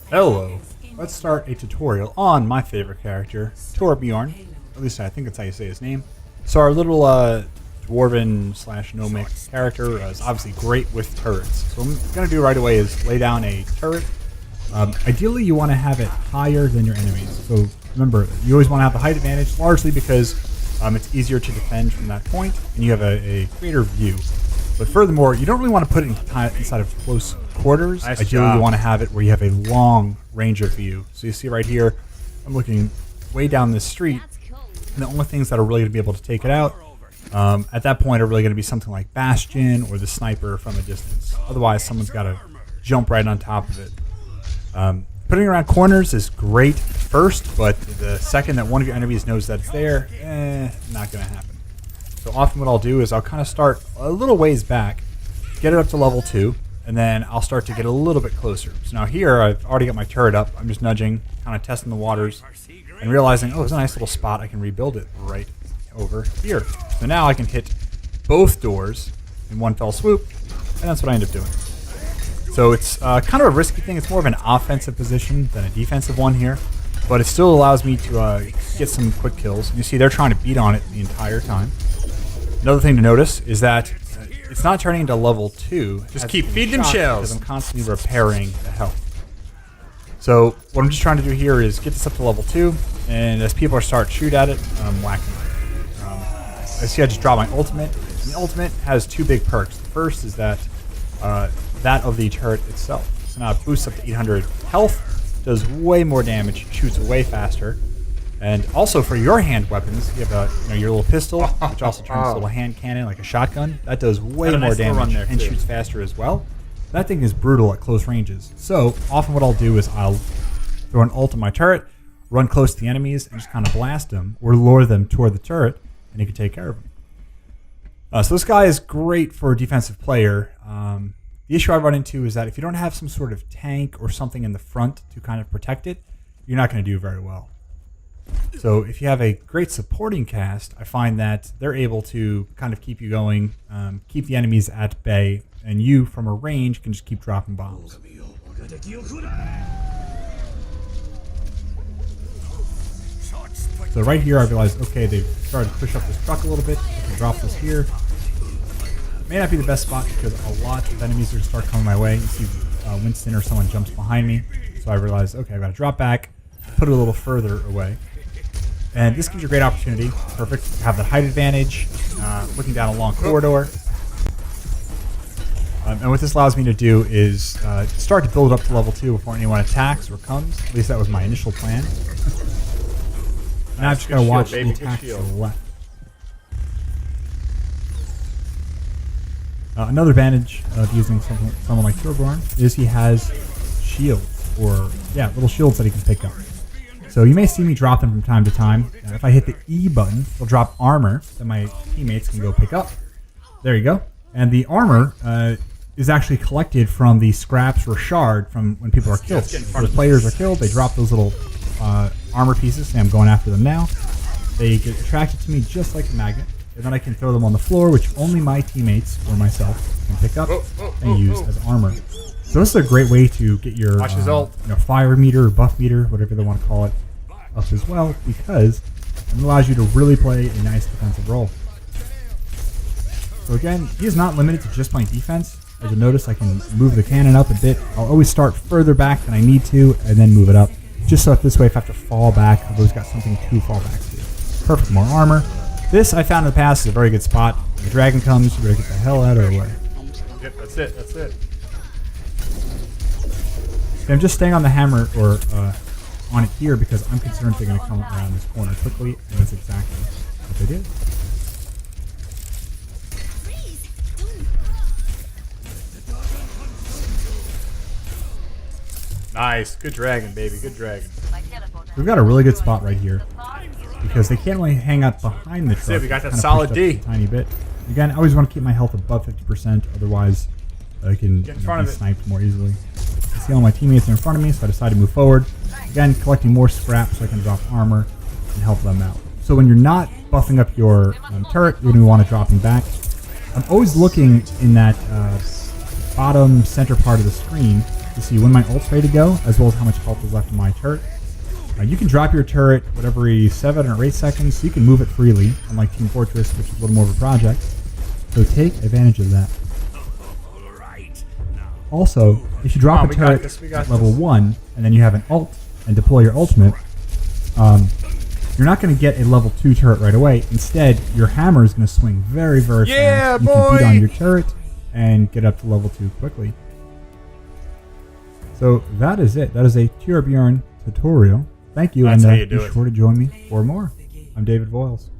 Hello. Let's start a tutorial on my favorite character, Torbjorn. At least I think that's how you say his name. So our little Dwarven / gnomic character is obviously great with turrets. So what I'm going to do right away is lay down a turret. Ideally, you want to have it higher than your enemies. So remember, you always want to have the height advantage, largely because it's easier to defend from that point, and you have a greater view. But furthermore, you don't really want to put it inside of close quarters. Nice Ideally, job. you want to have it where you have a long range of view. So you see right here, I'm looking way down this street, and the only things that are really going to be able to take it out at that point are really going to be something like Bastion or the sniper from a distance. Otherwise, someone's got to jump right on top of it. Putting around corners is great at first, but the second that one of your enemies knows that it's there, not going to happen. So often what I'll do is I'll kind of start a little ways back, get it up to level 2, and then I'll start to get a little bit closer. So now here I've already got my turret up. I'm just nudging, kind of testing the waters, and realizing, oh, there's a nice little spot. I can rebuild it right over here. So now I can hit both doors in one fell swoop, and that's what I end up doing. So it's kind of a risky thing. It's more of an offensive position than a defensive one here, but it still allows me to get some quick kills. And you see they're trying to beat on it the entire time. Another thing to notice is that it's not turning into level 2. Just keep feeding them shells. Because I'm constantly repairing the health. So what I'm just trying to do here is get this up to level 2, and as people start to shoot at it, I'm whacking it. I see I just draw my ultimate. And the ultimate has two big perks. The first is that that of the turret itself. So now it boosts up to 800 health, does way more damage, shoots way faster. And also for your hand weapons, you have your little pistol, which also turns a little hand cannon like a shotgun. That does way more damage and shoots faster as well. That thing is brutal at close ranges. So often what I'll do is I'll throw an ult on my turret, run close to the enemies, and just kind of blast them or lure them toward the turret, and you can take care of them. So this guy is great for a defensive player. The issue I run into is that if you don't have some sort of tank or something in the front to kind of protect it, you're not going to do very well. So if you have a great supporting cast, I find that they're able to kind of keep you going, keep the enemies at bay, and you, from a range, can just keep dropping bombs. So right here I realized, okay, they've started to push up this truck a little bit. I can drop this here. It may not be the best spot because a lot of enemies are going to start coming my way. You see Winston or someone jumps behind me. So I realized, okay, I've got to drop back, put it a little further away. And this gives you a great opportunity. Perfect. You have the height advantage, looking down a long corridor. And what this allows me to do is start to build up to level 2 before anyone attacks or comes. At least that was my initial plan. Now I've just got to watch the attacks to the left. Another advantage of using someone like Torbjorn is he has shields, or little shields that he can pick up. So you may see me drop them from time to time. If I hit the E button, it'll drop armor that my teammates can go pick up. There you go. And the armor is actually collected from the scraps or shard from when people are killed. When the players are killed, they drop those little armor pieces. Say I'm going after them now. They get attracted to me just like a magnet. And then I can throw them on the floor, which only my teammates or myself can pick up and use as armor. So this is a great way to get your fire meter or buff meter, whatever they want to call it, up as well, because it allows you to really play a nice defensive role. So again, he is not limited to just playing defense. As you'll notice, I can move the cannon up a bit. I'll always start further back than I need to, and then move it up. Just so that this way, if I have to fall back, I've always got something to fall back to. Perfect, more armor. This, I found in the past, is a very good spot. When the dragon comes, you better get the hell out of the way. Yep, that's it, that's it. Okay, I'm just staying on the hammer, or on it here, because I'm concerned they're going to come around this corner quickly, and that's exactly what they did. Nice, good dragon, baby, good dragon. We've got a really good spot right here, because they can't really hang out behind the truck. See, we got that solid D. A tiny bit. Again, I always want to keep my health above 50%, otherwise I can be sniped more easily. I see all my teammates are in front of me, so I decide to move forward. Again, collecting more scraps so I can drop armor and help them out. So when you're not buffing up your turret, you're going to want to drop them back. I'm always looking in that bottom center part of the screen to see when my ult's ready to go, as well as how much health is left in my turret. You can drop your turret every 7 or 8 seconds, so you can move it freely, unlike Team Fortress, which is a little more of a project. So take advantage of that. Also, if you drop a turret at level 1, and then you have an ult, and deploy your ultimate, you're not going to get a level 2 turret right away. Instead, your hammer is going to swing very, very fast. You can beat on your turret and get up to level 2 quickly. So that is it. That is a Torbjorn tutorial. Thank you, and be sure to join me for more. I'm David Voiles.